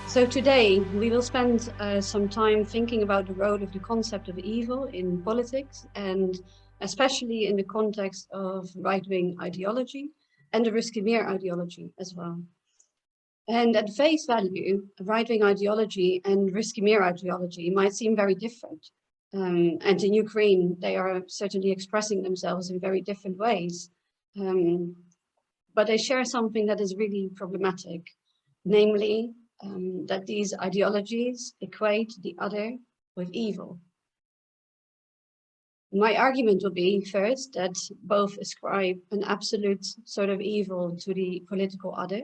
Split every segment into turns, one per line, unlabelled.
So today we will spend some time thinking about the role of the concept of evil in politics, and especially in the context of right-wing ideology and the Russkii Mir ideology as well. And at face value, right-wing ideology and Russkii Mir ideology might seem very different. And in Ukraine, they are certainly expressing themselves in very different ways. But they share something that is really problematic, namely that these ideologies equate the other with evil. My argument will be, first, that both ascribe an absolute sort of evil to the political other.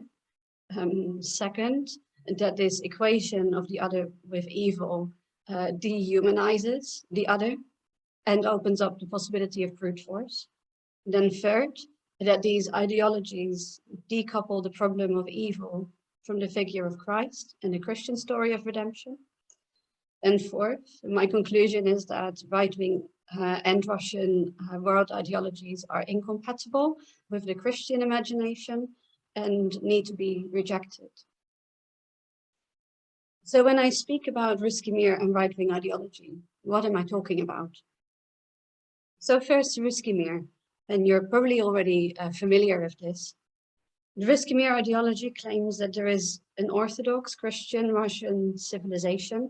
Second, that this equation of the other with evil dehumanizes the other and opens up the possibility of brute force. Then third, that these ideologies decouple the problem of evil from the figure of Christ and the Christian story of redemption. And fourth, my conclusion is that right-wing and Russian world ideologies are incompatible with the Christian imagination and need to be rejected. So when I speak about Russkii Mir and right-wing ideology, what am I talking about? So first, Russkii Mir, and you're probably already familiar with this. The Russkii Mir ideology claims that there is an Orthodox Christian Russian civilization,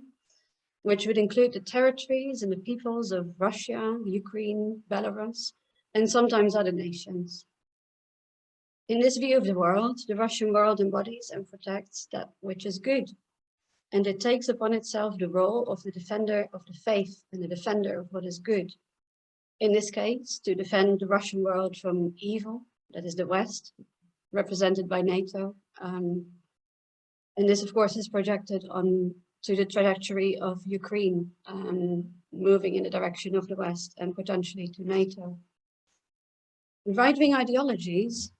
which would include the territories and the peoples of Russia, Ukraine, Belarus, and sometimes other nations. In this view of the world, the Russian world embodies and protects that which is good, and it takes upon itself the role of the defender of the faith and the defender of what is good. In this case, to defend the Russian world from evil, that is the West, represented by NATO. And this, of course, is projected on to the trajectory of Ukraine, moving in the direction of the West and potentially to NATO. Right-wing ideologies,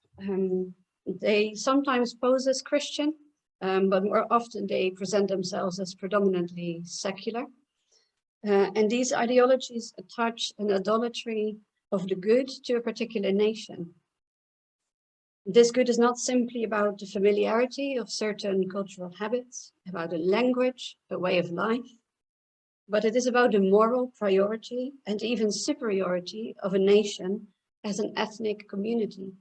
they sometimes pose as Christian, but more often they present themselves as predominantly secular. And these ideologies attach an idolatry of the good to a particular nation. This good is not simply about the familiarity of certain cultural habits, about a language, a way of life, but it is about the moral priority and even superiority of a nation as an ethnic community.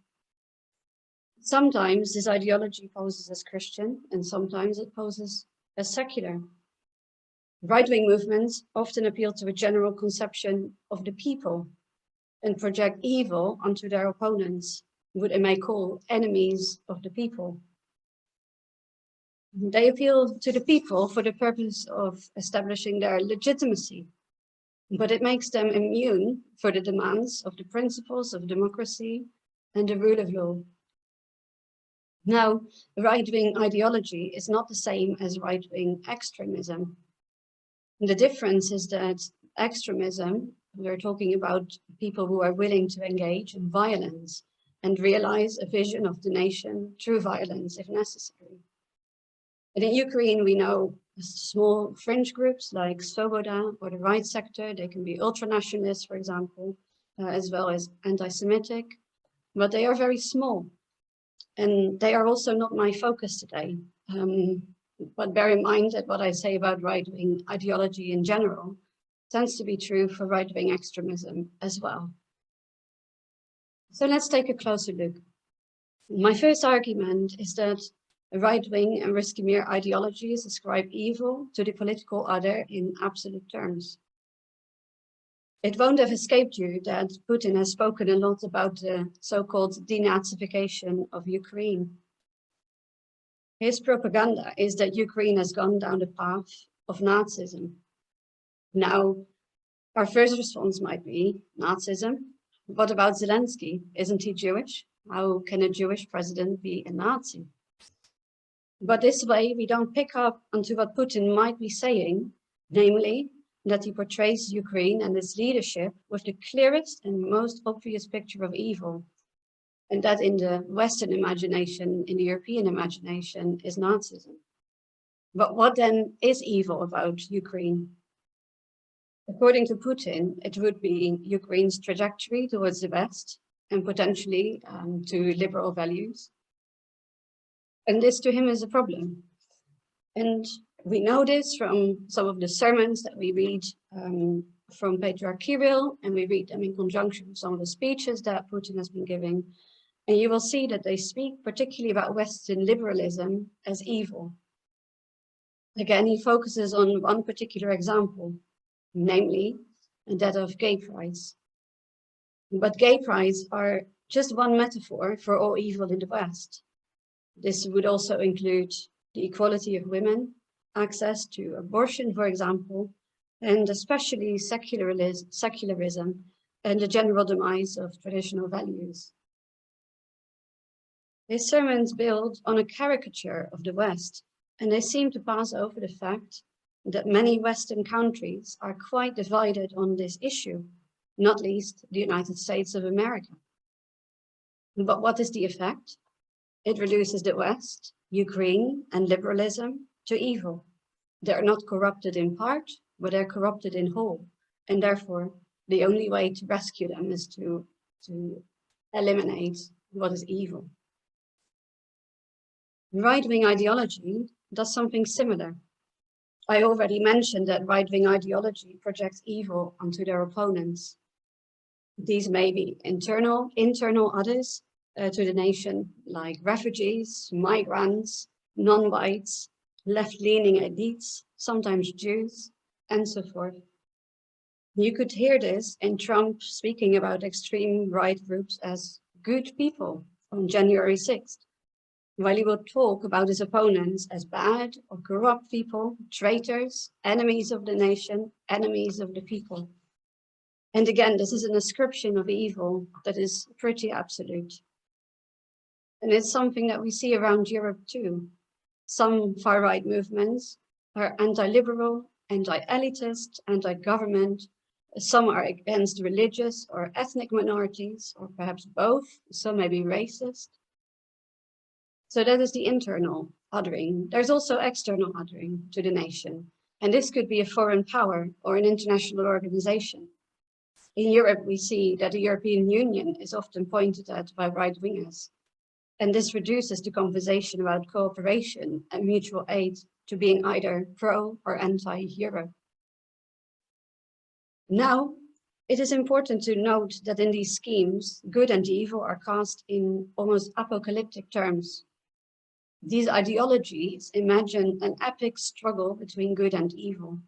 Sometimes this ideology poses as Christian, and sometimes it poses as secular. Right-wing movements often appeal to a general conception of the people and project evil onto their opponents, what I may call enemies of the people. They appeal to the people for the purpose of establishing their legitimacy, but it makes them immune for the demands of the principles of democracy and the rule of law. Now, right-wing ideology is not the same as right-wing extremism. The difference is that extremism, we're talking about people who are willing to engage in violence and realize a vision of the nation through violence if necessary. And in Ukraine, we know small fringe groups like Svoboda or the right sector. They can be ultranationalists, for example, as well as anti-Semitic, but they are very small. And they are also not my focus today. But bear in mind that what I say about right-wing ideology in general tends to be true for right-wing extremism as well. So let's take a closer look. My first argument is that right-wing and Russkii Mir ideologies ascribe evil to the political other in absolute terms. It won't have escaped you that Putin has spoken a lot about the so-called denazification of Ukraine. His propaganda is that Ukraine has gone down the path of Nazism. Now, our first response might be Nazism. What about Zelensky? Isn't he Jewish? How can a Jewish president be a Nazi? But this way, we don't pick up onto what Putin might be saying, namely, that he portrays Ukraine and its leadership with the clearest and most obvious picture of evil, and that in the Western imagination, in the European imagination, is Nazism. But what then is evil about Ukraine? According to Putin, it would be Ukraine's trajectory towards the West and potentially to liberal values. And this to him is a problem. And we know this from some of the sermons that we read from Patriarch Kirill, and we read them in conjunction with some of the speeches that Putin has been giving. And you will see that they speak particularly about Western liberalism as evil. Again, he focuses on one particular example, namely that of gay prides. But gay prides are just one metaphor for all evil in the West. This would also include the equality of women, access to abortion, for example, and especially secularism and the general demise of traditional values. His sermons build on a caricature of the West, and they seem to pass over the fact that many Western countries are quite divided on this issue, not least the United States of America. But what is the effect? It reduces the West, Ukraine, and liberalism to evil. They're not corrupted in part, but they're corrupted in whole. And therefore, the only way to rescue them is to eliminate what is evil. Right-wing ideology does something similar. I already mentioned that right-wing ideology projects evil onto their opponents. These may be internal others to the nation, like refugees, migrants, non-whites, left-leaning elites, sometimes Jews, and so forth. You could hear this in Trump speaking about extreme right groups as good people on January 6th, while he will talk about his opponents as bad or corrupt people, traitors, enemies of the nation, enemies of the people. And again, this is an ascription of evil that is pretty absolute. And it's something that we see around Europe too. Some far-right movements are anti-liberal, anti-elitist, anti-government. Some are against religious or ethnic minorities, or perhaps both. Some may be racist. So that is the internal othering. There's also external othering to the nation. And this could be a foreign power or an international organization. In Europe, we see that the European Union is often pointed at by right-wingers. And this reduces the conversation about cooperation and mutual aid to being either pro or anti-Europe. Now, it is important to note that in these schemes, good and evil are cast in almost apocalyptic terms. These ideologies imagine an epic struggle between good and evil,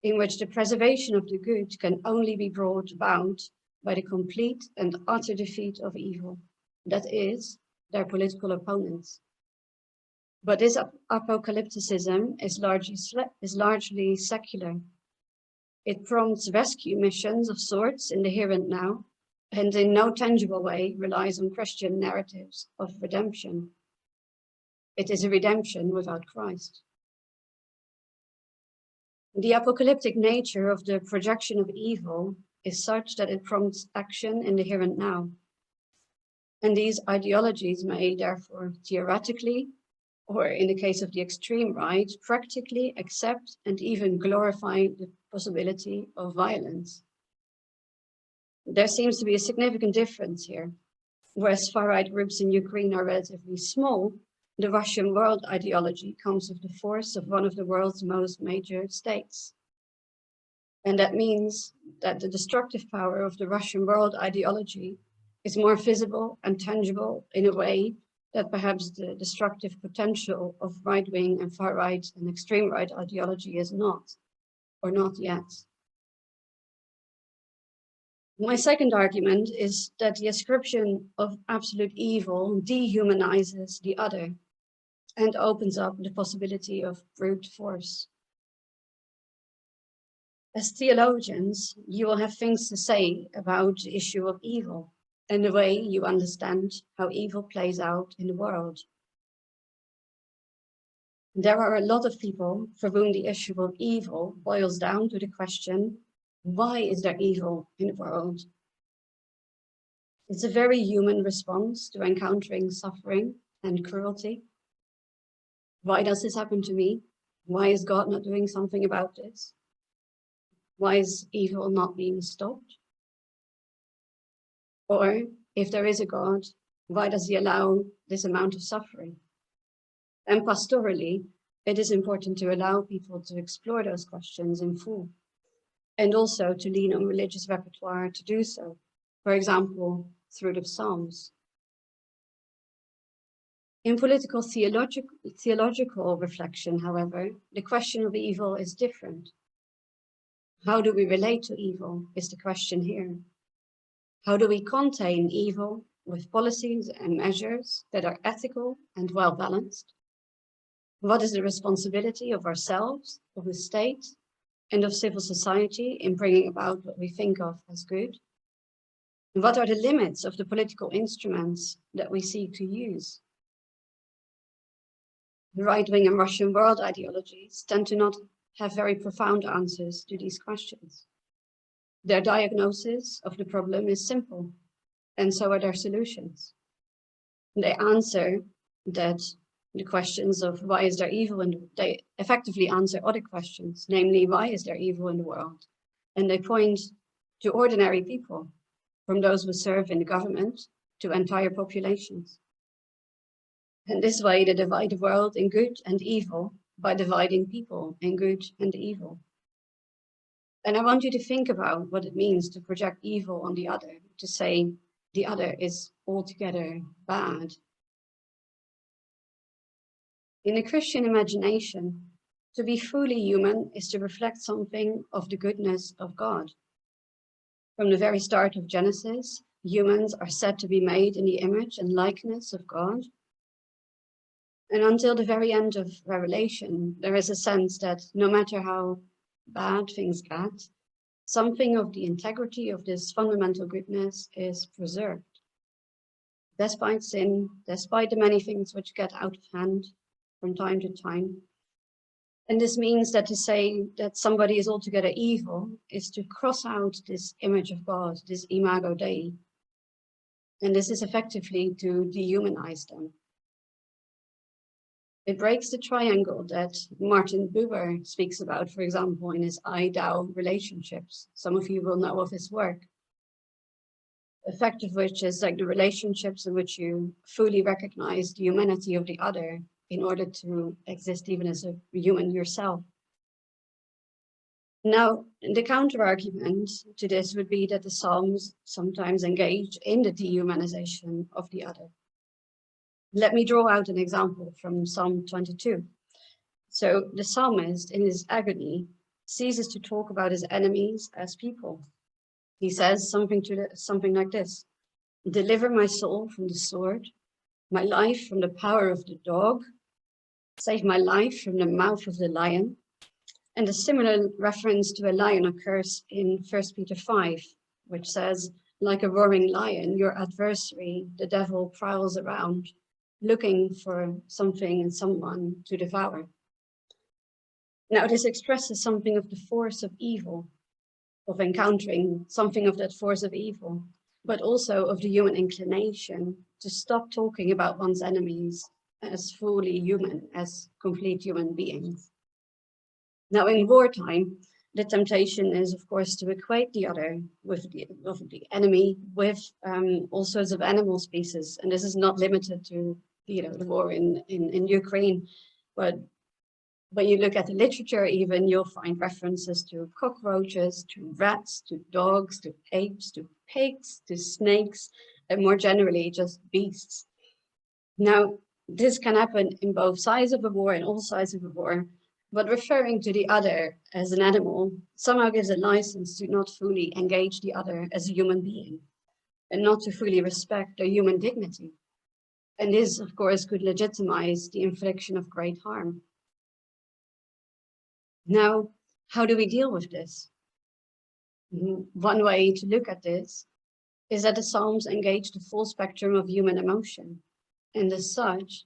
in which the preservation of the good can only be brought about by the complete and utter defeat of evil, that is, their political opponents. But this apocalypticism is largely secular. It prompts rescue missions of sorts in the here and now, and in no tangible way relies on Christian narratives of redemption. It is a redemption without Christ. The apocalyptic nature of the projection of evil is such that it prompts action in the here and now. And these ideologies may therefore theoretically, or in the case of the extreme right, practically accept and even glorify the possibility of violence. There seems to be a significant difference here. Whereas far-right groups in Ukraine are relatively small, the Russian world ideology comes with the force of one of the world's most major states. And that means that the destructive power of the Russian world ideology is more visible and tangible in a way that perhaps the destructive potential of right-wing and far-right and extreme right ideology is not, or not yet. My second argument is that the ascription of absolute evil dehumanizes the other and opens up the possibility of brute force. As theologians, you will have things to say about the issue of evil and the way you understand how evil plays out in the world. There are a lot of people for whom the issue of evil boils down to the question, why is there evil in the world? It's a very human response to encountering suffering and cruelty. Why does this happen to me? Why is God not doing something about this? Why is evil not being stopped? Or if there is a God, why does he allow this amount of suffering? And pastorally, it is important to allow people to explore those questions in full, and also to lean on religious repertoire to do so, for example, through the Psalms. In political theological reflection, however, the question of evil is different. How do we relate to evil is the question here. How do we contain evil with policies and measures that are ethical and well-balanced? What is the responsibility of ourselves, of the state, and of civil society in bringing about what we think of as good? And what are the limits of the political instruments that we seek to use? The right-wing and Russian world ideologies tend to not have very profound answers to these questions. Their diagnosis of the problem is simple, and so are their solutions. They answer that the questions of why is there evil, and they effectively answer other questions, namely, why is there evil in the world? And they point to ordinary people, from those who serve in the government to entire populations. And this way they divide the world in good and evil by dividing people in good and evil. And I want you to think about what it means to project evil on the other, to say the other is altogether bad. In the Christian imagination, to be fully human is to reflect something of the goodness of God. From the very start of Genesis, humans are said to be made in the image and likeness of God. And until the very end of Revelation, there is a sense that no matter how bad things get, something of the integrity of this fundamental goodness is preserved. Despite sin, despite the many things which get out of hand from time to time. And this means that to say that somebody is altogether evil is to cross out this image of God, this imago Dei. And this is effectively to dehumanize them. It breaks the triangle that Martin Buber speaks about, for example, in his I-Thou relationships. Some of you will know of his work. The effect of which is like the relationships in which you fully recognize the humanity of the other in order to exist even as a human yourself. Now, the counter-argument to this would be that the Psalms sometimes engage in the dehumanization of the other. Let me draw out an example from Psalm 22. So the psalmist, in his agony, ceases to talk about his enemies as people. He says something like this: "Deliver my soul from the sword, my life from the power of the dog, save my life from the mouth of the lion." And a similar reference to a lion occurs in 1 Peter 5, which says, "Like a roaring lion, your adversary, the devil, prowls around, looking for something and someone to devour." Now, this expresses something of the force of evil, of encountering something of that force of evil, but also of the human inclination to stop talking about one's enemies as fully human, as complete human beings. Now, in wartime, the temptation is, of course, to equate the other with the enemy, with all sorts of animal species. And this is not limited to, the war in Ukraine, but when you look at the literature, even you'll find references to cockroaches, to rats, to dogs, to apes, to pigs, to snakes, and more generally, just beasts. Now, this can happen in both sides of a war, in all sides of a war, but referring to the other as an animal somehow gives a license to not fully engage the other as a human being and not to fully respect their human dignity. And this, of course, could legitimize the infliction of great harm. Now, how do we deal with this? One way to look at this is that the Psalms engage the full spectrum of human emotion, and as such,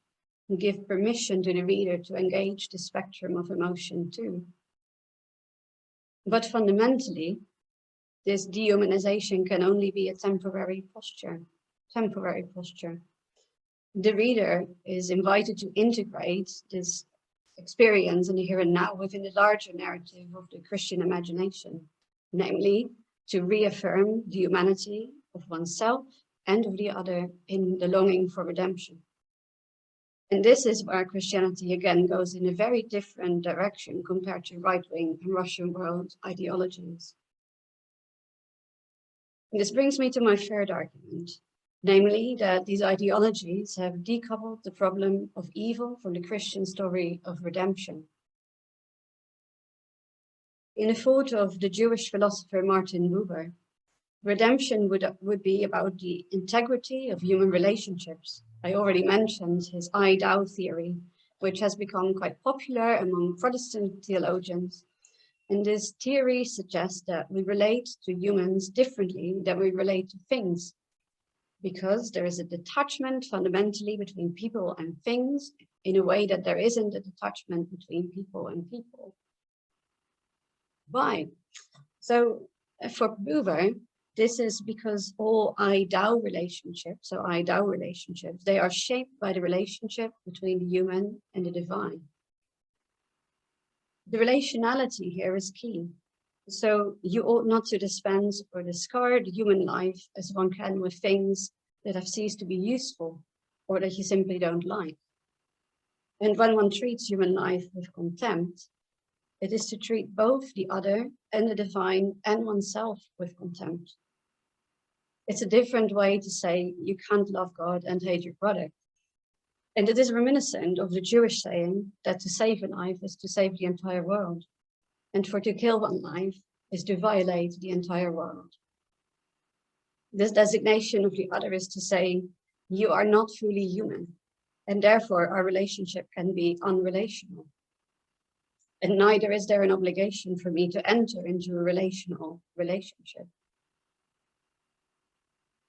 give permission to the reader to engage the spectrum of emotion too. But fundamentally, this dehumanization can only be a temporary posture. The reader is invited to integrate this experience in the here and now within the larger narrative of the Christian imagination, namely to reaffirm the humanity of oneself and of the other in the longing for redemption. And this is where Christianity again goes in a very different direction compared to right-wing and Russian world ideologies. And this brings me to my third argument, namely that these ideologies have decoupled the problem of evil from the Christian story of redemption. In a thought of the Jewish philosopher Martin Buber, redemption would be about the integrity of human relationships. I already mentioned his I-Thou theory, which has become quite popular among Protestant theologians. And this theory suggests that we relate to humans differently than we relate to things, because there is a detachment fundamentally between people and things in a way that there isn't a detachment between people and people. Why? So for Buber, this is because all I-Thou relationships, they are shaped by the relationship between the human and the divine. The relationality here is key. So you ought not to dispense or discard human life as one can with things that have ceased to be useful or that you simply don't like. And when one treats human life with contempt, it is to treat both the other and the divine and oneself with contempt. It's a different way to say you can't love God and hate your brother. And it is reminiscent of the Jewish saying that to save a life is to save the entire world. And for to kill one life is to violate the entire world. This designation of the other is to say, you are not fully human, and therefore our relationship can be unrelational. And neither is there an obligation for me to enter into a relational relationship.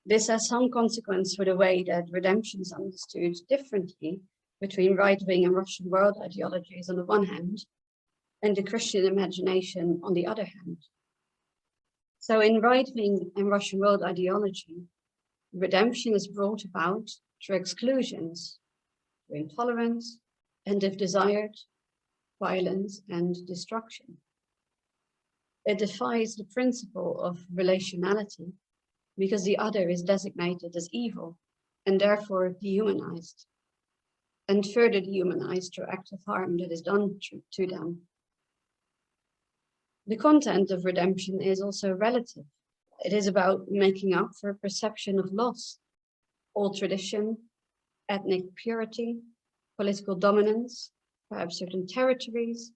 This has some consequence for the way that redemption is understood differently between right-wing and Russian world ideologies on the one hand, and the Christian imagination on the other hand. So in right-wing and Russian world ideology, redemption is brought about through exclusions, through intolerance, and if desired, violence and destruction. It defies the principle of relationality because the other is designated as evil and therefore dehumanized, and further dehumanized through active harm that is done to them. The content of redemption is also relative. It is about making up for a perception of loss, old tradition, ethnic purity, political dominance, perhaps certain territories,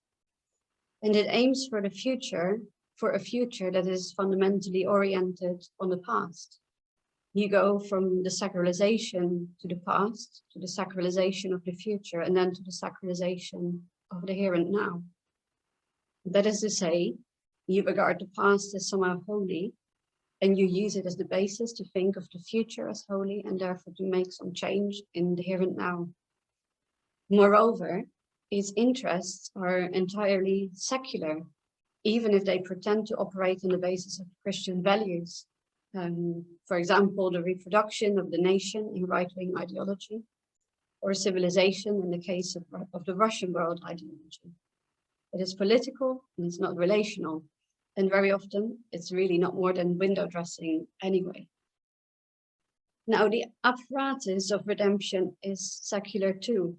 and it aims for the future, for a future that is fundamentally oriented on the past. You go from the sacralization to the past, to the sacralization of the future, and then to the sacralization of the here and now. That is to say, you regard the past as somehow holy, and you use it as the basis to think of the future as holy, and therefore to make some change in the here and now. Moreover, its interests are entirely secular, even if they pretend to operate on the basis of Christian values. For example, the reproduction of the nation in right-wing ideology, or civilization in the case of the Russian world ideology. It is political and it's not relational. And very often it's really not more than window dressing anyway. Now, the apparatus of redemption is secular too.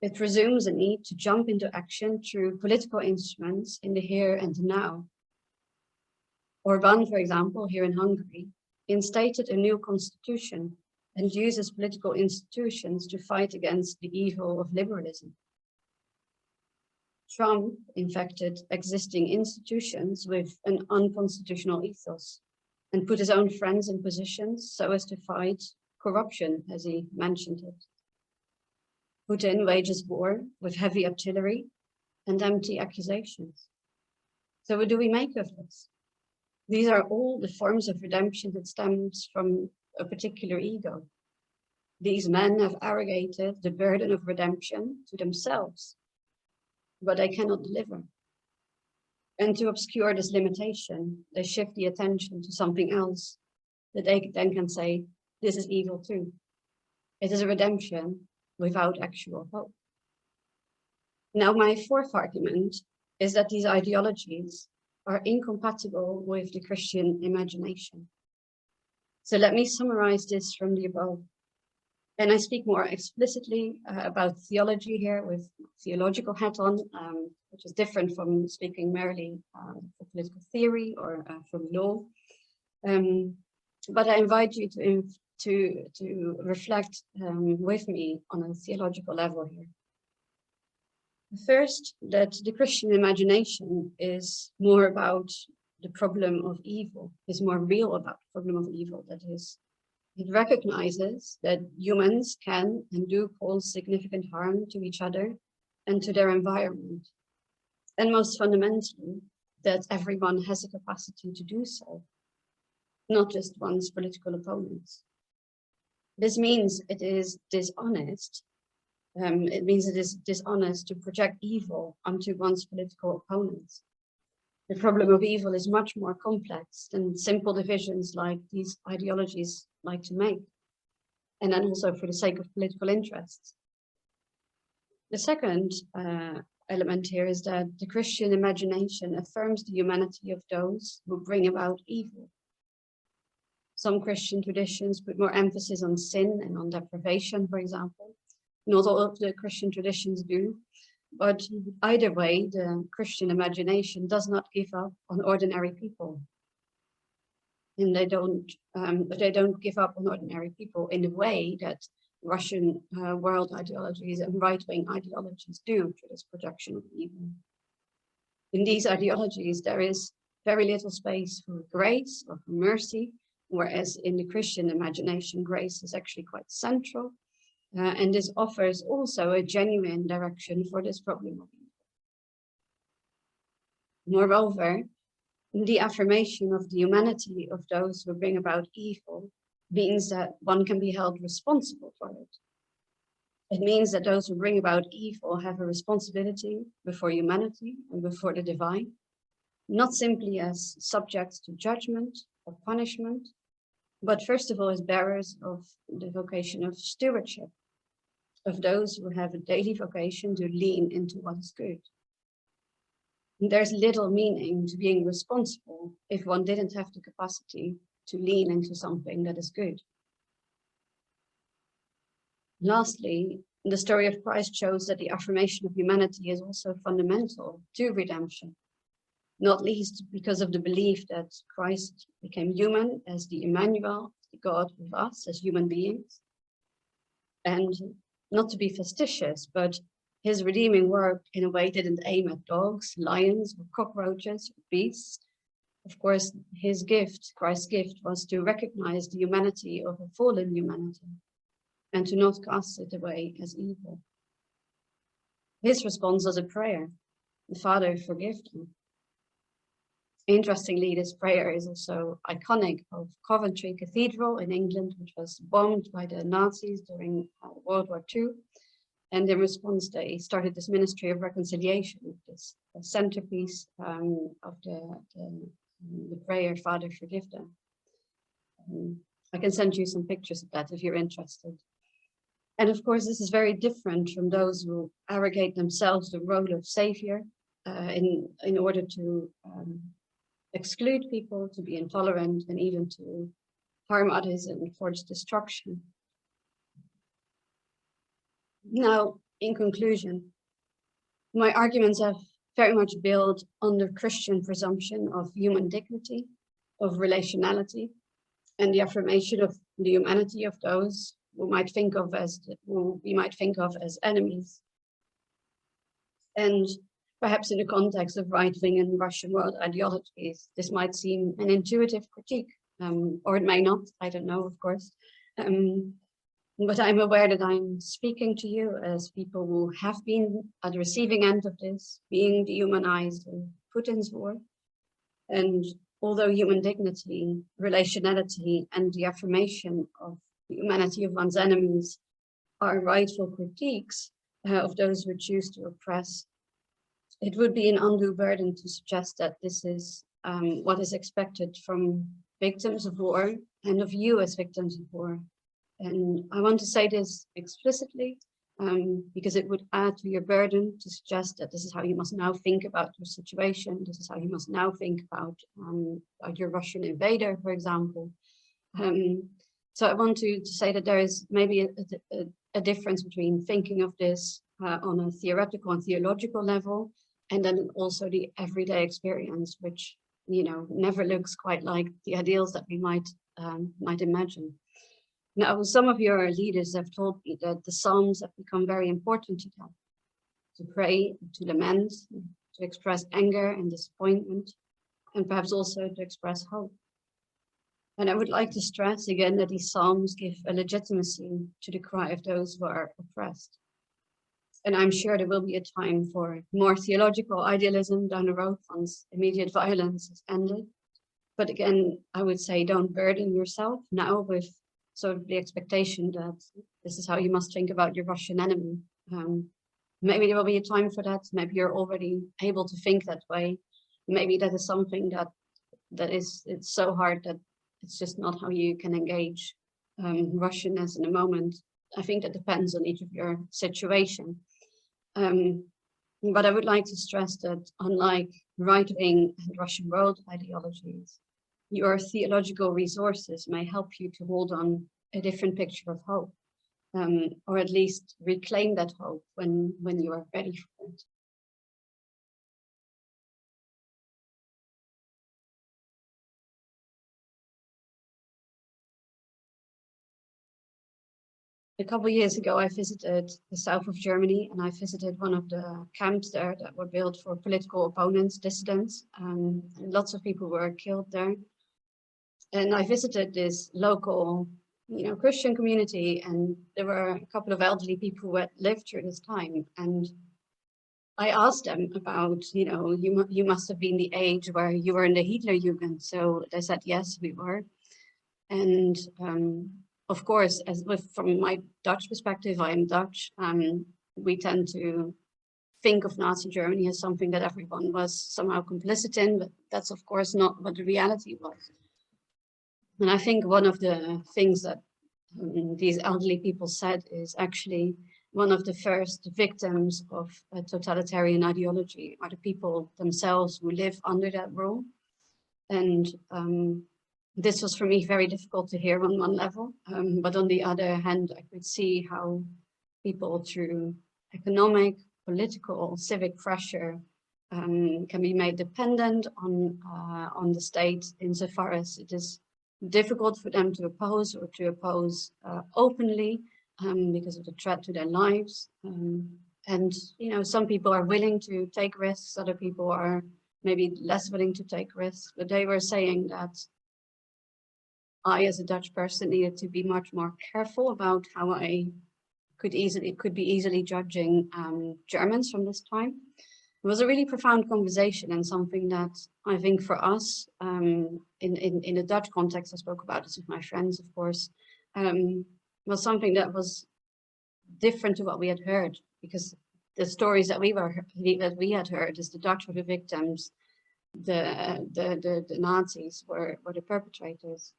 It presumes a need to jump into action through political instruments in the here and now. Orban, for example, here in Hungary, instated a new constitution and uses political institutions to fight against the evil of liberalism. Trump infected existing institutions with an unconstitutional ethos and put his own friends in positions so as to fight corruption, as he mentioned it. Putin wages war with heavy artillery and empty accusations. So what do we make of this? These are all the forms of redemption that stems from a particular ego. These men have arrogated the burden of redemption to themselves, but they cannot deliver. And to obscure this limitation, they shift the attention to something else that they then can say, this is evil too. It is a redemption without actual hope. Now, my fourth argument is that these ideologies are incompatible with the Christian imagination. So let me summarize this from the above. And I speak more explicitly about theology here with theological hat on, which is different from speaking merely for political theory or from law. But I invite you to reflect with me on a theological level here. First, that the Christian imagination is more about the problem of evil, is more real about the problem of evil. That is, it recognizes that humans can and do cause significant harm to each other and to their environment. And most fundamentally, that everyone has a capacity to do so, not just one's political opponents. This means it is dishonest. It means it is dishonest to project evil onto one's political opponents. The problem of evil is much more complex than simple divisions like these ideologies like to make, and then also for the sake of political interests. The second element here is that the Christian imagination affirms the humanity of those who bring about evil. Some Christian traditions put more emphasis on sin and on deprivation, for example. Not all of the Christian traditions do, but either way, the Christian imagination does not give up on ordinary people. And they don't give up on ordinary people in the way that Russian world ideologies and right-wing ideologies do through this projection of evil. In these ideologies, there is very little space for grace or for mercy, whereas in the Christian imagination, grace is actually quite central. And this offers also a genuine direction for this problem of evil. Moreover, the affirmation of the humanity of those who bring about evil means that one can be held responsible for it. It means that those who bring about evil have a responsibility before humanity and before the divine, not simply as subjects to judgment or punishment, but first of all as bearers of the vocation of stewardship, of those who have a daily vocation to lean into what is good. And there's little meaning to being responsible if one didn't have the capacity to lean into something that is good. Lastly, the story of Christ shows that the affirmation of humanity is also fundamental to redemption, not least because of the belief that Christ became human as the Emmanuel, the God with us as human beings. And not to be facetious, but his redeeming work in a way didn't aim at dogs, lions, or cockroaches, or beasts. Of course, his gift, Christ's gift, was to recognize the humanity of a fallen humanity and to not cast it away as evil. His response was a prayer, "The Father, forgive them." Interestingly, this prayer is also iconic of Coventry Cathedral in England, which was bombed by the Nazis during World War II. And in response, they started this ministry of reconciliation, this centerpiece of the prayer, "Father, forgive them." I can send you some pictures of that if you're interested. And of course, this is very different from those who arrogate themselves the role of savior in order to exclude people, to be intolerant, and even to harm others and forge destruction. Now, in conclusion, my arguments have very much built on the Christian presumption of human dignity, of relationality, and the affirmation of the humanity of those who we might think of as enemies. And perhaps in the context of right-wing and Russian world ideologies, this might seem an intuitive critique, or it may not, I don't know, of course. But I'm aware that I'm speaking to you as people who have been at the receiving end of this, being dehumanized in Putin's war. And although human dignity, relationality, and the affirmation of the humanity of one's enemies are rightful critiques of those who choose to oppress, it would be an undue burden to suggest that this is what is expected from victims of war and of you as victims of war. And I want to say this explicitly because it would add to your burden to suggest that this is how you must now think about your situation. This is how you must now think about your Russian invader, for example. So I want to say that there is maybe a difference between thinking of this on a theoretical and theological level, and then also the everyday experience, which, you know, never looks quite like the ideals that we might imagine. Now, some of your leaders have told me that the Psalms have become very important to them, to pray, to lament, to express anger and disappointment, and perhaps also to express hope. And I would like to stress again that these Psalms give a legitimacy to the cry of those who are oppressed. And I'm sure there will be a time for more theological idealism down the road once immediate violence is ended. But again, I would say don't burden yourself now with sort of the expectation that this is how you must think about your Russian enemy. Maybe there will be a time for that. Maybe you're already able to think that way. Maybe that is something it's so hard that it's just not how you can engage Russianness in a moment. I think that depends on each of your situation. But I would like to stress that unlike right-wing and Russian world ideologies, your theological resources may help you to hold on a different picture of hope, or at least reclaim that hope when you are ready for it. A couple of years ago, I visited the south of Germany, and I visited one of the camps there that were built for political opponents, dissidents, and lots of people were killed there. And I visited this local, you know, Christian community, and there were a couple of elderly people who had lived through this time. And I asked them about, you know, you must have been the age where you were in the Hitlerjugend. So they said, yes, we were. And of course, from my Dutch perspective, I am Dutch. We tend to think of Nazi Germany as something that everyone was somehow complicit in, but that's of course not what the reality was. And I think one of the things that these elderly people said is actually one of the first victims of a totalitarian ideology are the people themselves who live under that rule. And this was for me very difficult to hear on one level, but on the other hand, I could see how people through economic, political, civic pressure can be made dependent on the state insofar as it is difficult for them to oppose or to oppose openly because of the threat to their lives. And, you know, some people are willing to take risks, other people are maybe less willing to take risks, but they were saying that I, as a Dutch person, needed to be much more careful about how I could be easily judging Germans from this time. It was a really profound conversation and something that I think for us, in the Dutch context, I spoke about this with my friends, of course, was something that was different to what we had heard, because the stories that we had heard is the Dutch were the victims, the Nazis were the perpetrators.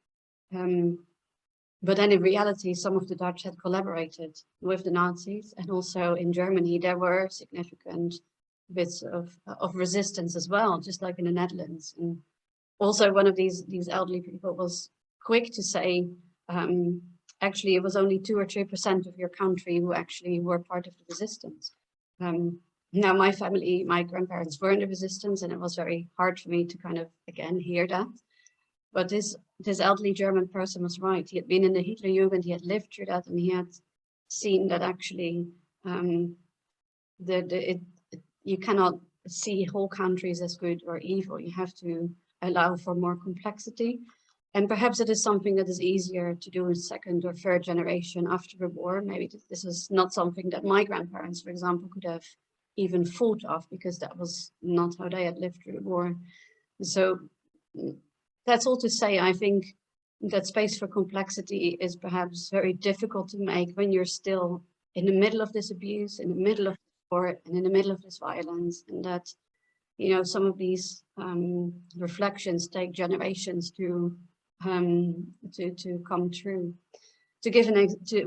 But then in reality, some of the Dutch had collaborated with the Nazis, and also in Germany, there were significant bits of resistance as well, just like in the Netherlands. And also one of these elderly people was quick to say, actually, it was only 2 or 3% of your country who actually were part of the resistance. Now my family, my grandparents were in the resistance, and it was very hard for me to kind of, again, hear that. But this elderly German person was right. He had been in the Hitlerjugend, he had lived through that, and he had seen that actually you cannot see whole countries as good or evil. You have to allow for more complexity. And perhaps it is something that is easier to do in second or third generation after the war. Maybe this is not something that my grandparents, for example, could have even thought of, because that was not how they had lived through the war. So that's all to say, I think that space for complexity is perhaps very difficult to make when you're still in the middle of this abuse, in the middle of war, and in the middle of this violence, and that, you know, some of these reflections take generations to come true. To give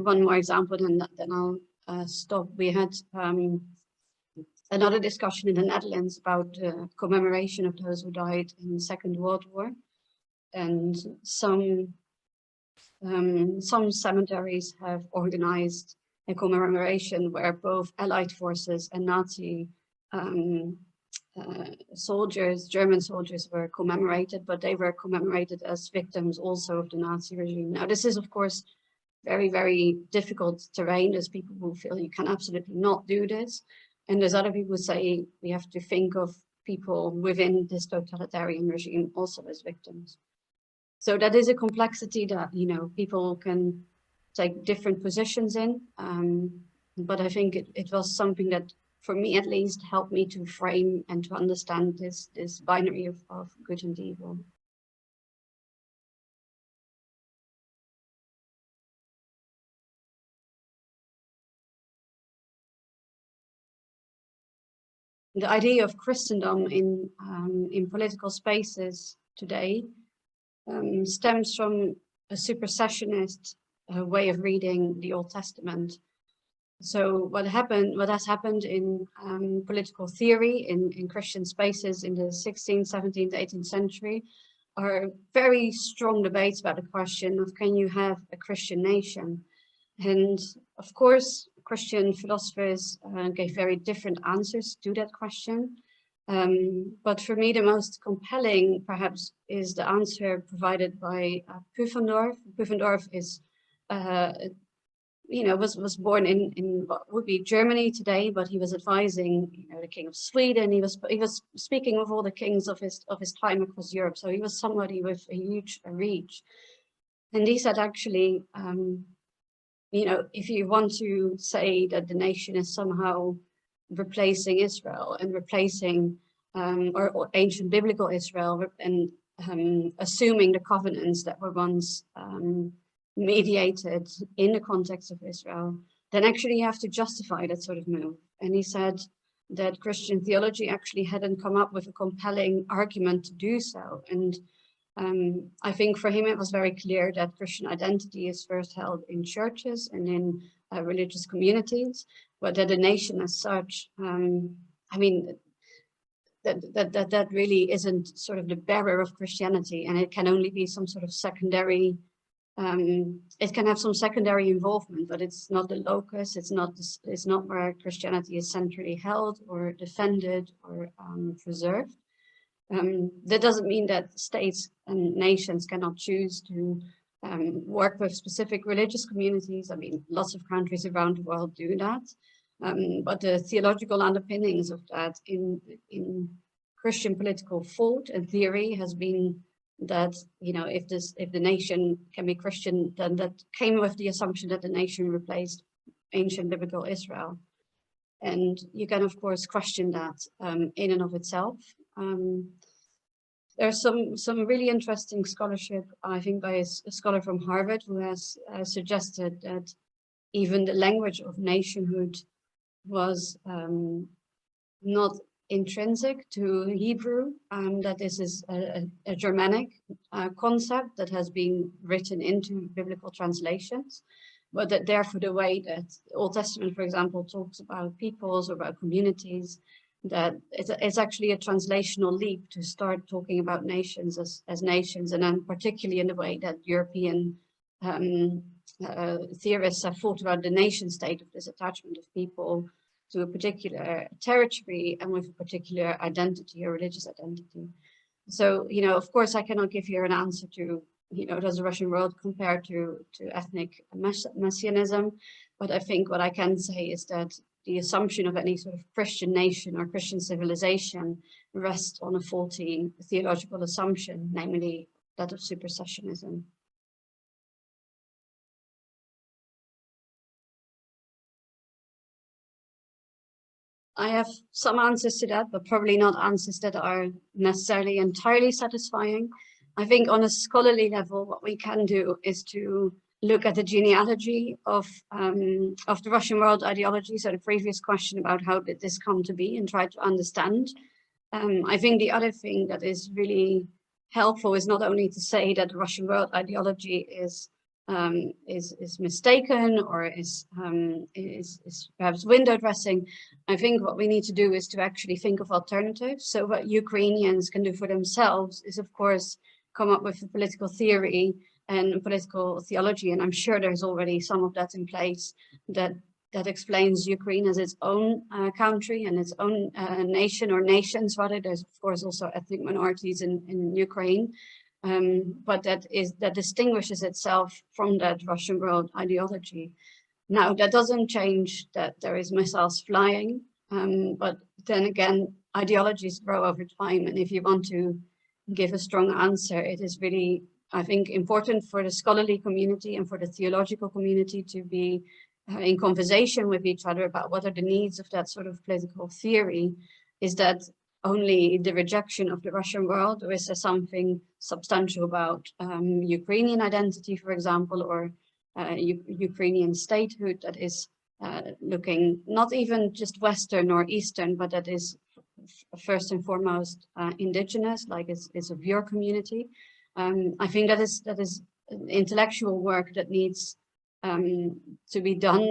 one more example, then I'll stop. We had another discussion in the Netherlands about commemoration of those who died in the Second World War. And some Some cemeteries have organized a commemoration where both Allied forces and Nazi soldiers, German soldiers, were commemorated, but they were commemorated as victims also of the Nazi regime. Now, this is, of course, very, very difficult terrain. There's people who feel you can absolutely not do this. And there's other people who say we have to think of people within this totalitarian regime also as victims. So that is a complexity that, you know, people can take different positions in. But I think it was something that, for me at least, helped me to frame and to understand this binary of good and evil. The idea of Christendom in political spaces today stems from a supersessionist way of reading the Old Testament. So what has happened in political theory in Christian spaces in the 16th, 17th, 18th century are very strong debates about the question of, can you have a Christian nation? And of course, Christian philosophers gave very different answers to that question. But for me, the most compelling, perhaps, is the answer provided by Pufendorf. Pufendorf is, was born in what would be Germany today, but he was advising, the King of Sweden. He was speaking with all the kings of his time across Europe. So he was somebody with a huge reach. And he said, actually, if you want to say that the nation is somehow replacing Israel and replacing or ancient biblical Israel and assuming the covenants that were once mediated in the context of Israel, then actually you have to justify that sort of move. And he said that Christian theology actually hadn't come up with a compelling argument to do so. And I think for him it was very clear that Christian identity is first held in churches and in religious communities, but that the nation as such, that really isn't sort of the bearer of Christianity, and it can only be some sort of secondary. It can have some secondary involvement, but it's not the locus. It's not where Christianity is centrally held or defended or preserved. That doesn't mean that states and nations cannot choose to work with specific religious communities. I mean, lots of countries around the world do that. But the theological underpinnings of that in Christian political thought and theory has been that, if the nation can be Christian, then that came with the assumption that the nation replaced ancient biblical Israel. And you can, of course, question that in and of itself. There's some really interesting scholarship, I think, by a scholar from Harvard who has suggested that even the language of nationhood was not intrinsic to Hebrew, that this is a Germanic concept that has been written into biblical translations, but that therefore the way that the Old Testament, for example, talks about peoples or about communities, that it's actually a translational leap to start talking about nations as nations, and then particularly in the way that European theorists have thought about the nation state, of this attachment of people to a particular territory and with a particular identity or religious identity. So, of course, I cannot give you an answer to, does the Russian world compare to ethnic messianism? But I think what I can say is that the assumption of any sort of Christian nation or Christian civilization rests on a faulty theological assumption, namely that of supersessionism. I have some answers to that, but probably not answers that are necessarily entirely satisfying. I think on a scholarly level, what we can do is to look at the genealogy of the Russian world ideology. So the previous question about how did this come to be, and try to understand. I think the other thing that is really helpful is not only to say that the Russian world ideology is mistaken or is perhaps window dressing. I think what we need to do is to actually think of alternatives. So what Ukrainians can do for themselves is, of course, come up with a political theory and political theology. And I'm sure there's already some of that in place that explains Ukraine as its own country and its own nation, or nations rather. There's of course also ethnic minorities in Ukraine, but that distinguishes itself from that Russian world ideology. Now, that doesn't change that there is missiles flying, but then again, ideologies grow over time. And if you want to give a strong answer, it is really, I think, important for the scholarly community and for the theological community to be in conversation with each other about what are the needs of that sort of political theory. Is that only the rejection of the Russian world, or is there something substantial about Ukrainian identity, for example, or Ukrainian statehood that is looking not even just Western or Eastern, but that is first and foremost indigenous, like is of your community. I think that is intellectual work that needs to be done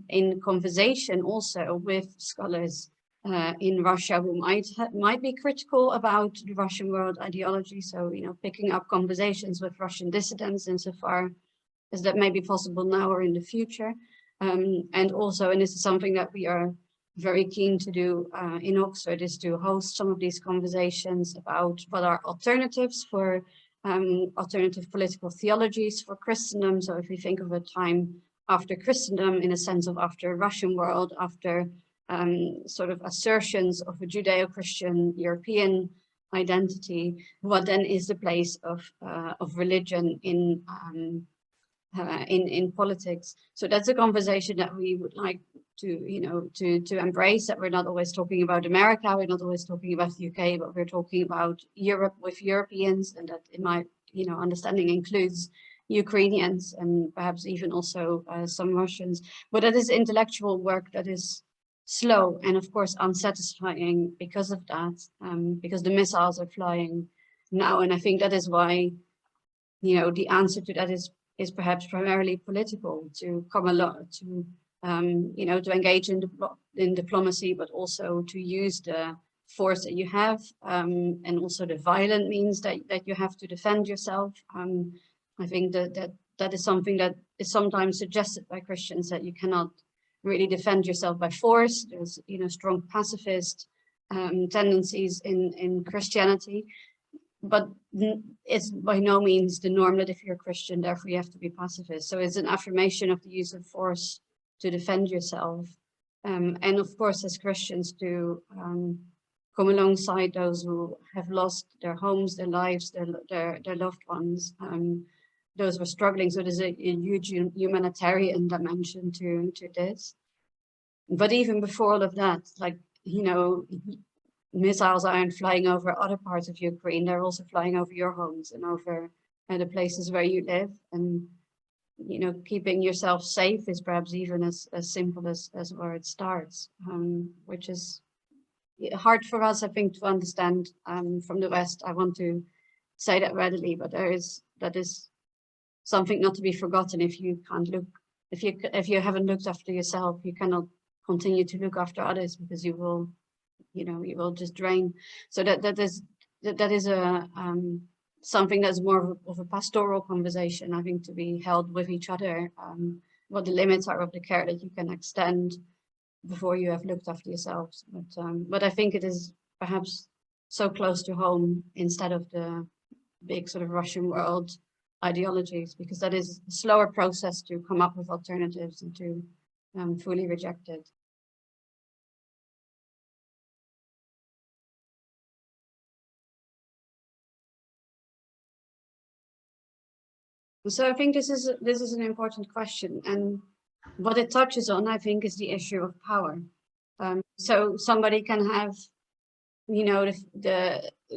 in conversation also with scholars in Russia who might be critical about the Russian world ideology. So, you know, picking up conversations with Russian dissidents insofar as that may be possible now or in the future. And also, and this is something that we are very keen to do in Oxford, is to host some of these conversations about what are alternatives for alternative political theologies for Christendom. So if we think of a time after Christendom, in a sense of after Russian world, after sort of assertions of a Judeo-Christian European identity, what then is the place of religion in politics? So that's a conversation that we would like to, you know, to embrace, that we're not always talking about America, we're not always talking about the UK, but we're talking about Europe with Europeans, and that in my, you know, understanding includes Ukrainians and perhaps even also some Russians. But that is intellectual work that is slow and of course unsatisfying because of that, because the missiles are flying now. And I think that is why, you know, the answer to that is perhaps primarily political, to come along, to you know, to engage in diplomacy, but also to use the force that you have, and also the violent means that you have to defend yourself. I think that is something that is sometimes suggested by Christians, that you cannot really defend yourself by force. There's, you know, strong pacifist tendencies in Christianity. But it's by no means the norm that if you're a Christian, therefore you have to be pacifist. So it's an affirmation of the use of force to defend yourself. And of course, as Christians, to come alongside those who have lost their homes, their lives, their loved ones, those who are struggling. So there's a huge humanitarian dimension to this. But even before all of that, like, you know, missiles aren't flying over other parts of Ukraine, they're also flying over your homes and over the places where you live. And, you know, keeping yourself safe is perhaps even as simple as where it starts, which is hard for us, I think, to understand from the West. I want to say that readily, but that is something not to be forgotten. If you can't look, if you haven't looked after yourself, you cannot continue to look after others, because you will, you know, you will just drain. So that is a something that's more of a pastoral conversation, I think, to be held with each other. What the limits are of the care that you can extend before you have looked after yourselves. But I think it is perhaps so close to home instead of the big sort of Russian world ideologies, because that is a slower process to come up with alternatives and to fully reject it. So I think this is an important question, and what it touches on, I think, is the issue of power. So somebody can have, you know,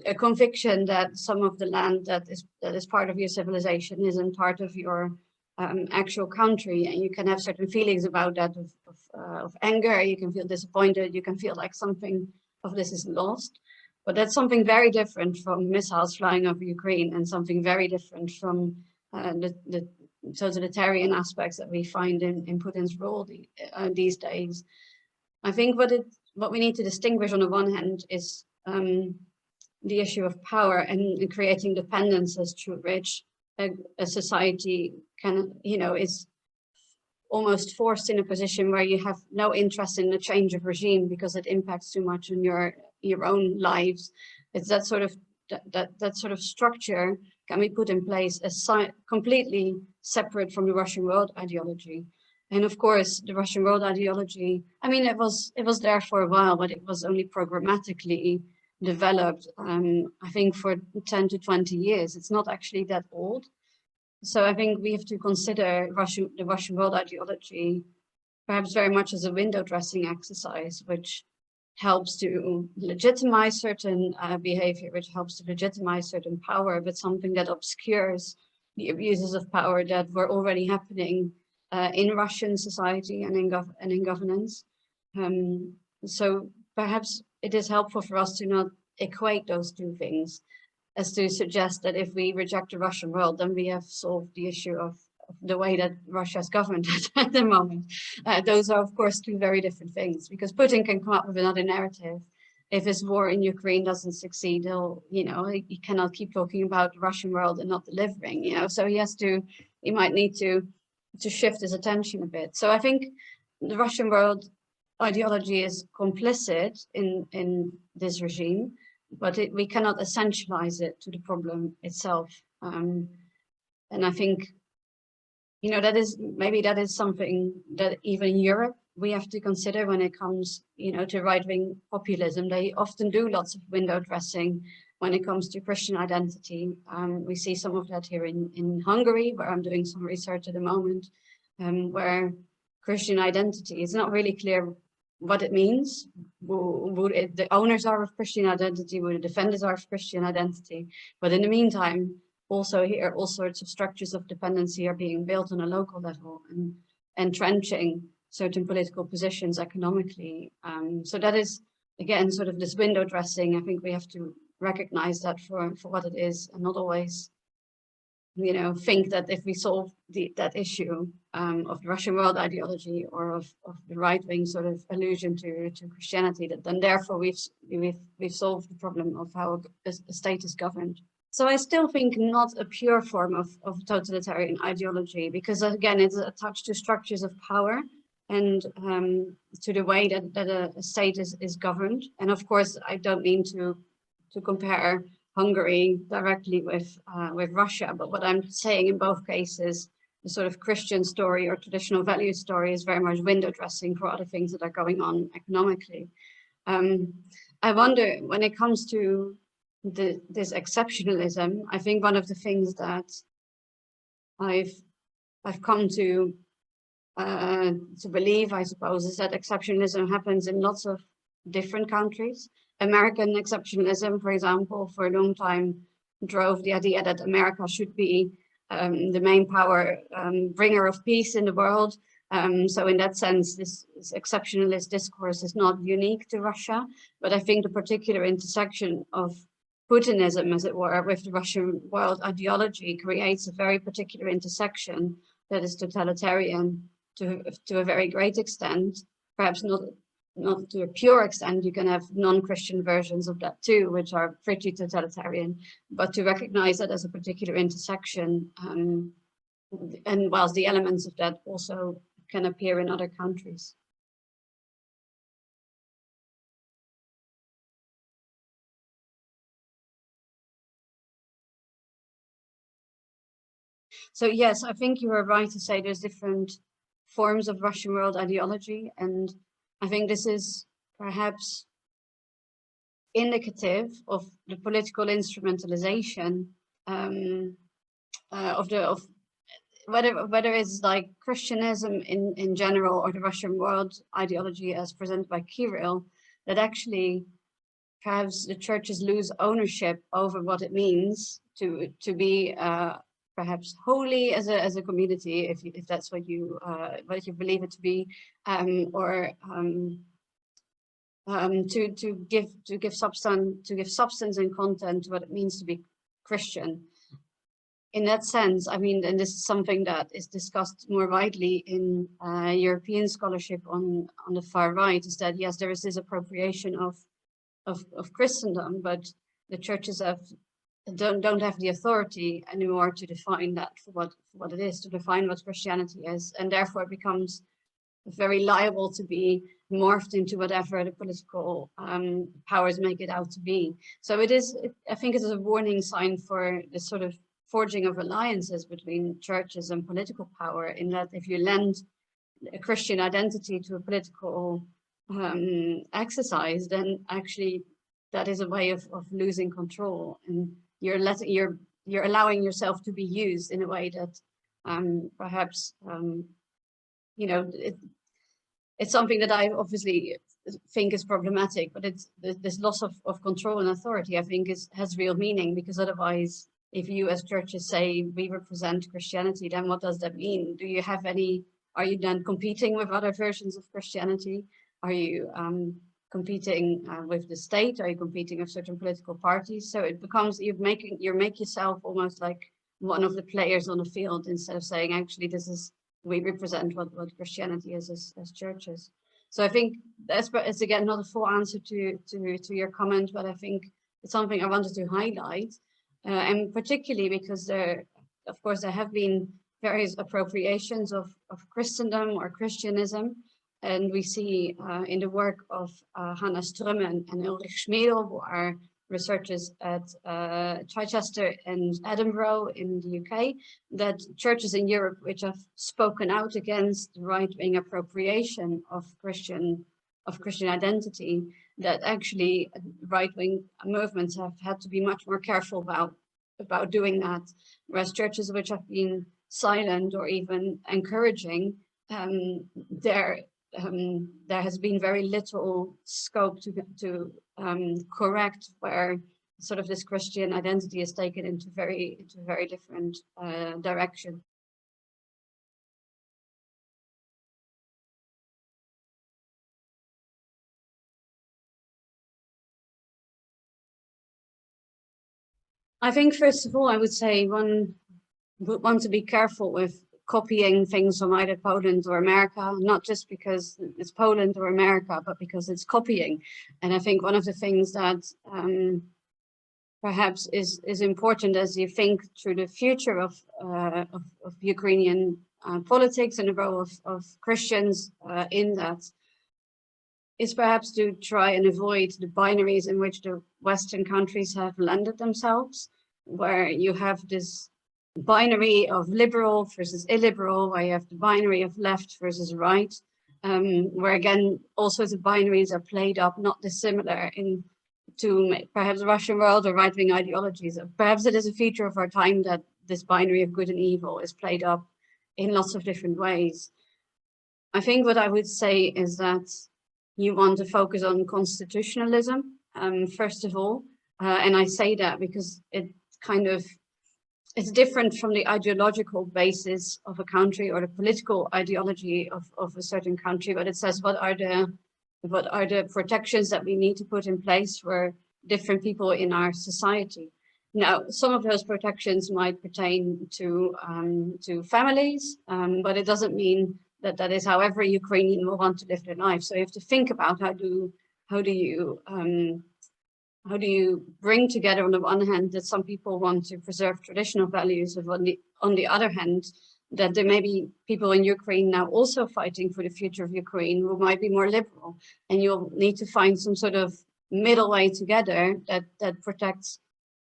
a conviction that some of the land that is part of your civilization isn't part of your actual country, and you can have certain feelings about that of anger. You can feel disappointed. You can feel like something of this is lost. But that's something very different from missiles flying over Ukraine, and something very different from the totalitarian aspects that we find in Putin's rule these days. I think what we need to distinguish on the one hand is the issue of power and creating dependences through which a society is almost forced in a position where you have no interest in the change of regime because it impacts too much on your own lives. It's that sort of that sort of structure can be put in place as completely separate from the Russian world ideology. And of course, the Russian world ideology, I mean, it was there for a while, but it was only programmatically developed, I think, for 10 to 20 years. It's not actually that old. So I think we have to consider the Russian world ideology perhaps very much as a window dressing exercise, which helps to legitimize certain behavior, which helps to legitimize certain power, but something that obscures the abuses of power that were already happening in Russian society and in governance. So perhaps it is helpful for us to not equate those two things, as to suggest that if we reject the Russian world, then we have solved the issue of the way that Russia is governed at the moment. Those are, of course, two very different things, because Putin can come up with another narrative. If his war in Ukraine doesn't succeed, he cannot keep talking about the Russian world and not delivering, so he might need to shift his attention a bit. So I think the Russian world ideology is complicit in this regime, but we cannot essentialize it to the problem itself. And I think, that is something that even in Europe we have to consider when it comes, to right-wing populism. They often do lots of window dressing when it comes to Christian identity. We see some of that here in Hungary, where I'm doing some research at the moment, where Christian identity is not really clear what it means. The owners are of Christian identity, who the defenders are of Christian identity. But in the meantime, also here, all sorts of structures of dependency are being built on a local level and entrenching certain political positions economically. So that is, again, sort of this window dressing. I think we have to recognize that for what it is, and not always think that if we solve that issue of the Russian world ideology or of the right-wing sort of allusion to Christianity, that then therefore we've solved the problem of how a state is governed. So I still think not a pure form of totalitarian ideology, because again, it's attached to structures of power and to the way that a state is governed. And of course, I don't mean to compare Hungary directly with Russia, but what I'm saying in both cases, the sort of Christian story or traditional value story is very much window dressing for other things that are going on economically. I wonder, when it comes to this exceptionalism, I think one of the things that I've come to believe, I suppose, is that exceptionalism happens in lots of different countries. American exceptionalism, for example, for a long time drove the idea that America should be the main power bringer of peace in the world. So in that sense, this exceptionalist discourse is not unique to Russia, but I think the particular intersection of Putinism, as it were, with the Russian world ideology creates a very particular intersection that is totalitarian to a very great extent, perhaps not to a pure extent. You can have non-Christian versions of that too, which are pretty totalitarian, but to recognize that as a particular intersection, and whilst the elements of that also can appear in other countries. So yes, I think you are right to say there's different forms of Russian world ideology, and I think this is perhaps indicative of the political instrumentalization of whether it's like Christianism in general or the Russian world ideology as presented by Kirill, that actually perhaps the churches lose ownership over what it means to be perhaps holy as a community, if that's what you believe it to be, or to give substance and content to what it means to be Christian. In that sense, I mean, and this is something that is discussed more widely in European scholarship on the far right, is that yes, there is this appropriation of Christendom, but the churches have don't have the authority anymore to define that for what it is, to define what Christianity is, and therefore it becomes very liable to be morphed into whatever the political powers make it out to be. So I think it is a warning sign for this sort of forging of alliances between churches and political power, in that if you lend a Christian identity to a political exercise, then actually that is a way of losing control, and you're allowing yourself to be used in a way that perhaps it's something that I obviously think is problematic, but it's this loss of control and authority, I think, has real meaning, because otherwise, if you as churches say we represent Christianity, then what does that mean? Do you have any? Are you then competing with other versions of Christianity? Are you competing with the state? Are you competing with certain political parties? So it becomes you make yourself almost like one of the players on the field, instead of saying, actually, we represent what Christianity is as churches. So I think it's again not a full answer to your comment, but I think it's something I wanted to highlight, and particularly because there have been various appropriations of Christendom or Christianism, and we see in the work of Hannah Strummen and Ulrich Schmedel, who are researchers at Chichester and Edinburgh in the UK, that churches in Europe which have spoken out against right-wing appropriation of Christian identity, that actually right-wing movements have had to be much more careful about doing that, whereas churches which have been silent or even encouraging, there has been very little scope to correct where sort of this Christian identity is taken into very different direction. I think, first of all, I would say one would want to be careful with copying things from either Poland or America, not just because it's Poland or America, but because it's copying. And I think one of the things that perhaps is important as you think through the future of Ukrainian politics and the role of Christians in that, is perhaps to try and avoid the binaries in which the Western countries have landed themselves, where you have this binary of liberal versus illiberal, where you have the binary of left versus right, where again all sorts of binaries are played up, not dissimilar to perhaps the Russian world or right-wing ideologies. Perhaps it is a feature of our time that this binary of good and evil is played up in lots of different ways. I think what I would say is that you want to focus on constitutionalism, first of all, and I say that because it's different from the ideological basis of a country or the political ideology of a certain country, but it says what are the protections that we need to put in place for different people in our society. Now, some of those protections might pertain to families, but it doesn't mean that is how every Ukrainian will want to live their life. So you have to think about how do you bring together, on the one hand, that some people want to preserve traditional values, of on the other hand, that there may be people in Ukraine now also fighting for the future of Ukraine who might be more liberal, and you'll need to find some sort of middle way together that protects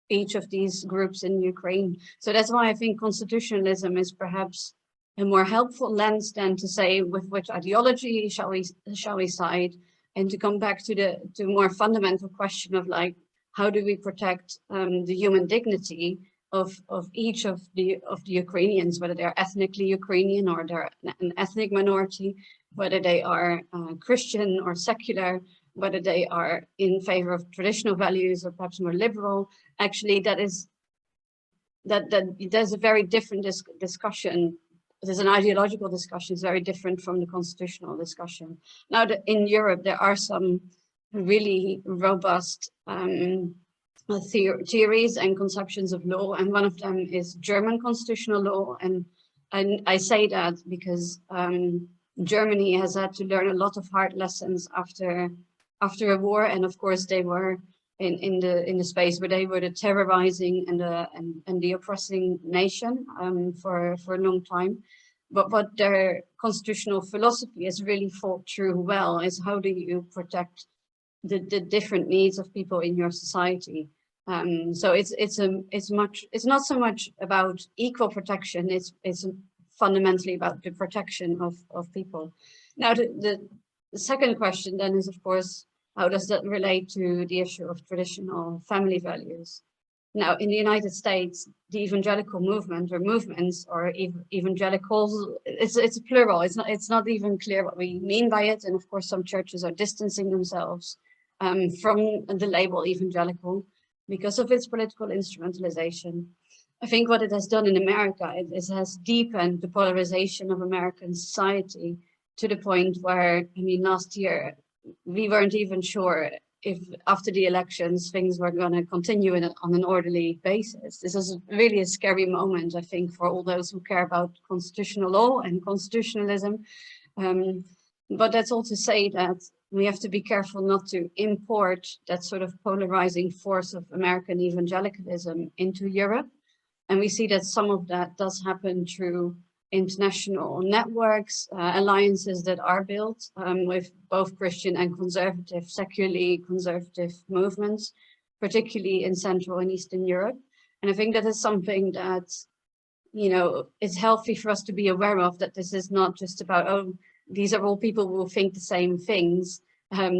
each of these groups in Ukraine. So that's why I think constitutionalism is perhaps a more helpful lens than to say with which ideology shall we side, and to come back to more fundamental question of, like, how do we protect the human dignity of each of the Ukrainians, whether they're ethnically Ukrainian or they're an ethnic minority, whether they are Christian or secular, whether they are in favor of traditional values or perhaps more liberal. Actually, there's a very different discussion. There's an ideological discussion, it's very different from the constitutional discussion. Now, in Europe, there are some really robust theories and conceptions of law, and one of them is German constitutional law. And I say that because Germany has had to learn a lot of hard lessons after a war, and of course they were in the space where they were the terrorizing and the oppressing nation for a long time. But what their constitutional philosophy has really thought through well is how do you protect the different needs of people in your society. So it's not so much about equal protection. It's fundamentally about the protection of people. Now the second question then is, of course, how does that relate to the issue of traditional family values? Now, in the United States, the evangelical movement or movements or evangelicals, it's plural. It's not even clear what we mean by it. And of course, some churches are distancing themselves from the label evangelical because of its political instrumentalization. I think what it has done in America, it has deepened the polarization of American society to the point where, I mean, last year, we weren't even sure if after the elections things were going to continue on an orderly basis. This is really a scary moment, I think, for all those who care about constitutional law and constitutionalism. But that's all to say that we have to be careful not to import that sort of polarizing force of American evangelicalism into Europe. And we see that some of that does happen through international networks, alliances that are built with both Christian and conservative, secularly conservative movements, particularly in Central and Eastern Europe. And I think that is something that, you know, it's healthy for us to be aware of, that this is not just about, oh, these are all people who think the same things.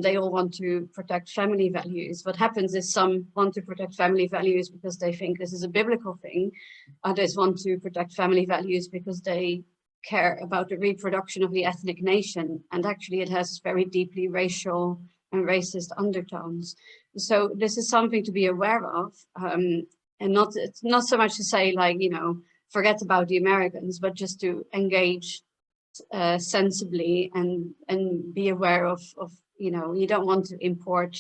They all want to protect family values. What happens is some want to protect family values because they think this is a biblical thing. Others want to protect family values because they care about the reproduction of the ethnic nation. And actually it has very deeply racial and racist undertones. So this is something to be aware of. And it's not so much to say like, you know, forget about the Americans, but just to engage sensibly and be aware of, you know, you don't want to import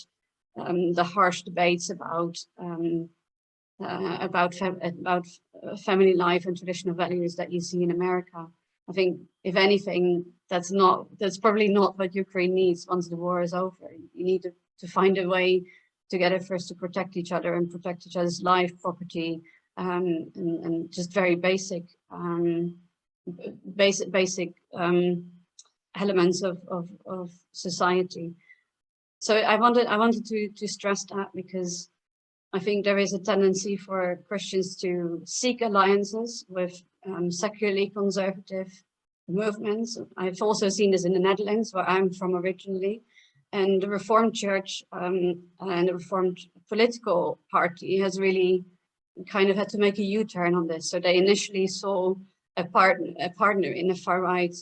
the harsh debates about family life and traditional values that you see in America. I think, if anything, that's probably not what Ukraine needs once the war is over. You need to find a way together first to protect each other and protect each other's life, property, and just very basic elements of society. So I wanted to stress that, because I think there is a tendency for Christians to seek alliances with secularly conservative movements. I've also seen this in the Netherlands, where I'm from originally, and the Reformed Church and the Reformed political party has really kind of had to make a U-turn on this. So they initially saw a partner in the far-right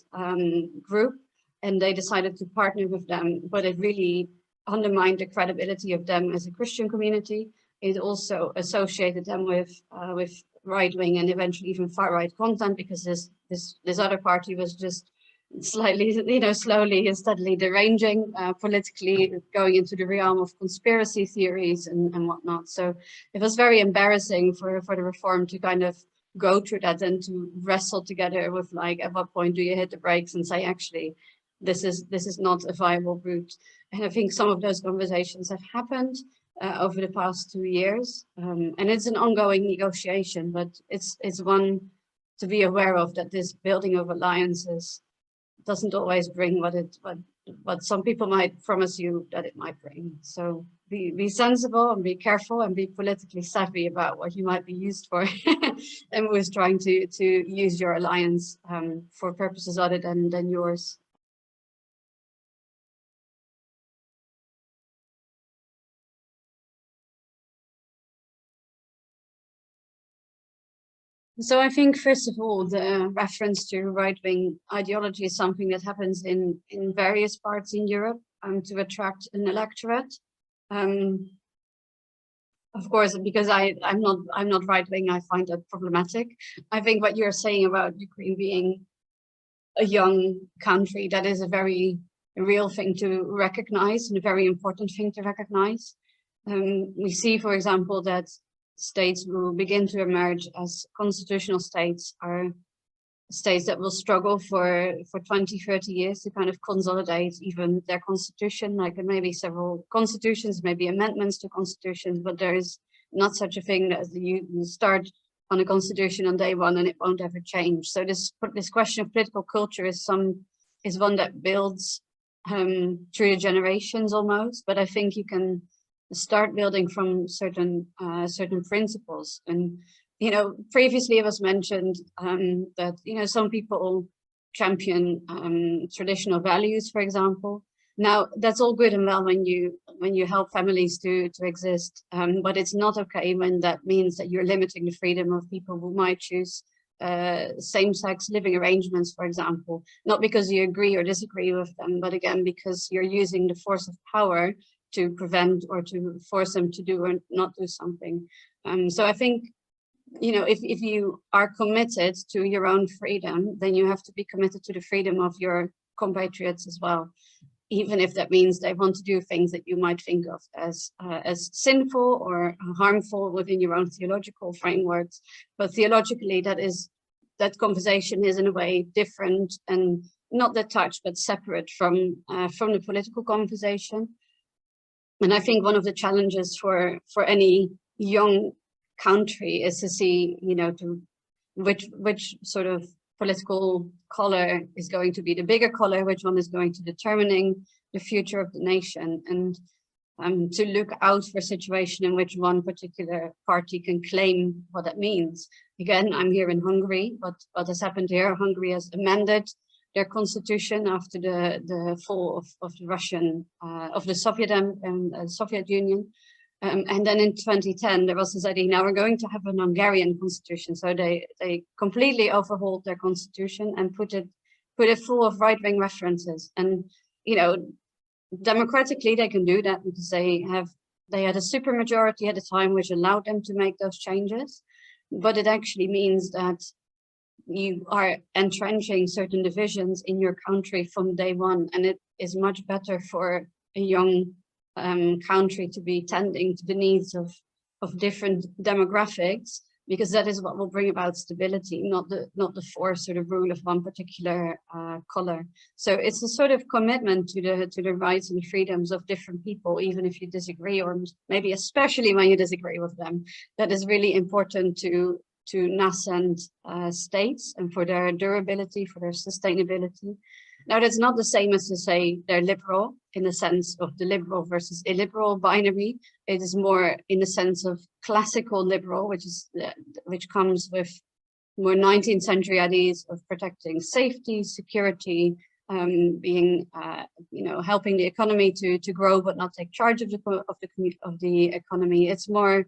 group, and they decided to partner with them, but it really undermined the credibility of them as a Christian community. It also associated them with right-wing and eventually even far-right content, because this other party was just slightly, you know, slowly and steadily deranging politically, going into the realm of conspiracy theories and whatnot. So it was very embarrassing for the Reform to kind of go through that and to wrestle together with, like, at what point do you hit the brakes and say, actually, this is not a viable route. And I think some of those conversations have happened over the past 2 years, and it's an ongoing negotiation, but it's one to be aware of, that this building of alliances doesn't always bring what some people might promise you that it might bring. So be sensible and be careful and be politically savvy about what you might be used for, and who is trying to use your alliance for purposes other than yours. So I think, first of all, the reference to right-wing ideology is something that happens in various parts in Europe to attract an electorate. Of course, because I'm not right-wing, I find that problematic. I think what you're saying about Ukraine being a young country, that is a very real thing to recognize, and a very important thing to recognize. We see, for example, that states will begin to emerge as constitutional states are states that will struggle for 20, 30 years to kind of consolidate even their constitution. Like there may be several constitutions, maybe amendments to constitutions, but there is not such a thing as you start on a constitution on day one and it won't ever change. So this question of political culture is one that builds through the generations almost, but I think you can start building from certain principles. And previously it was mentioned that some people champion traditional values, for example. Now that's all good and well when you help families to exist, but it's not okay when that means that you're limiting the freedom of people who might choose same-sex living arrangements, for example, not because you agree or disagree with them, but again because you're using the force of power to prevent or to force them to do or not do something. So I think, if you are committed to your own freedom, then you have to be committed to the freedom of your compatriots as well, even if that means they want to do things that you might think of as sinful or harmful within your own theological frameworks. But theologically, that conversation is in a way different and not detached, but separate from the political conversation. And I think one of the challenges for any young country is to see, which sort of political color is going to be the bigger color, which one is going to determining the future of the nation, and to look out for a situation in which one particular party can claim what that means. Again, I'm here in Hungary, but what has happened here, Hungary has amended their constitution after the fall of the Russian, of the Soviet Union. And then in 2010, there was this idea, now we're going to have an Hungarian constitution. So they completely overhauled their constitution and put it full of right-wing references. And, democratically, they can do that because they had a supermajority at the time, which allowed them to make those changes. But it actually means that you are entrenching certain divisions in your country from day one. And it is much better for a young country to be tending to the needs of different demographics, because that is what will bring about stability, not the force or the rule of one particular color. So it's a sort of commitment to the rights and freedoms of different people, even if you disagree, or maybe especially when you disagree with them. That is really important to nascent states and for their durability, for their sustainability. Now, that's not the same as to say they're liberal in the sense of the liberal versus illiberal binary. It is more in the sense of classical liberal, which comes with more 19th century ideas of protecting safety, security, being, helping the economy to grow but not take charge of the economy. It's more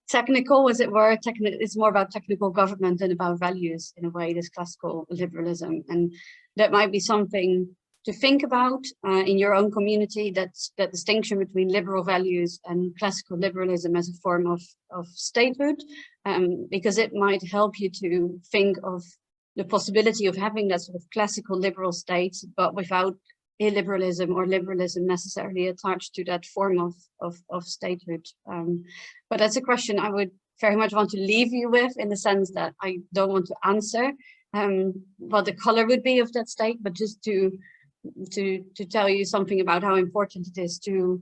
technical, as it were. It's more about technical government than about values, in a way, this classical liberalism. And that might be something to think about in your own community, that distinction between liberal values and classical liberalism as a form of statehood, because it might help you to think of the possibility of having that sort of classical liberal state, but without illiberalism or liberalism necessarily attached to that form of statehood. But that's a question I would very much want to leave you with, in the sense that I don't want to answer what the color would be of that state, but just to tell you something about how important it is to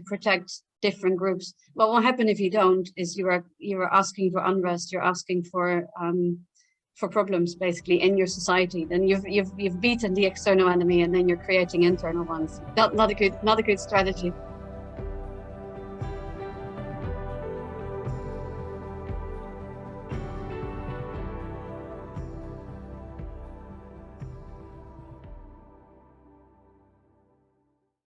protect different groups. What will happen if you don't is you are asking for unrest, you're asking for problems basically in your society. Then you've beaten the external enemy, and then you're creating internal ones. Not a good strategy.